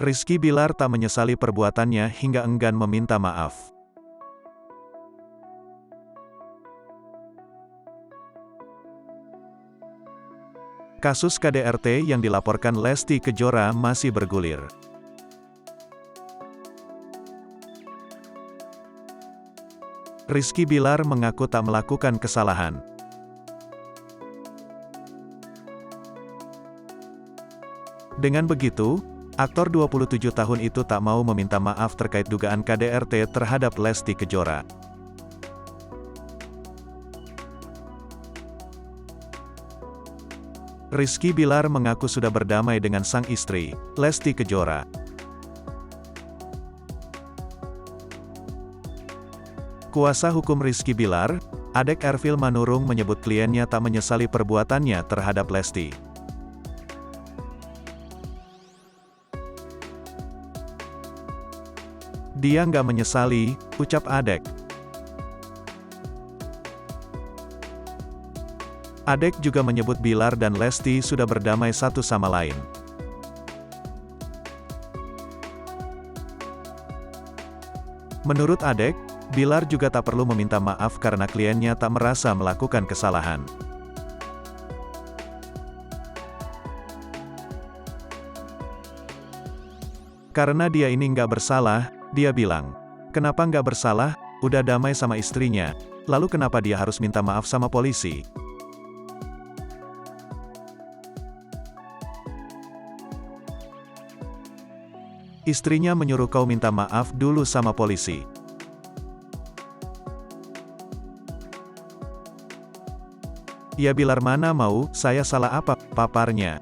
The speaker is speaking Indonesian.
Rizky Bilar tak menyesali perbuatannya hingga enggan meminta maaf. Kasus KDRT yang dilaporkan Lesti Kejora masih bergulir. Rizky Bilar mengaku tak melakukan kesalahan. Dengan begitu, aktor 27 tahun itu tak mau meminta maaf terkait dugaan KDRT terhadap Lesti Kejora. Rizky Bilar mengaku sudah berdamai dengan sang istri, Lesti Kejora. Kuasa hukum Rizky Bilar, Adek Ervil Manurung menyebut kliennya tak menyesali perbuatannya terhadap Lesti. Dia nggak menyesali, ucap Adek. Adek juga menyebut Bilar dan Lesti sudah berdamai satu sama lain. Menurut Adek, Bilar juga tak perlu meminta maaf karena kliennya tak merasa melakukan kesalahan. Karena dia ini nggak bersalah, dia bilang, kenapa nggak bersalah, udah damai sama istrinya, lalu kenapa dia harus minta maaf sama polisi? Istrinya menyuruh kau minta maaf dulu sama polisi. Ya Bilar mana mau, saya salah apa, paparnya.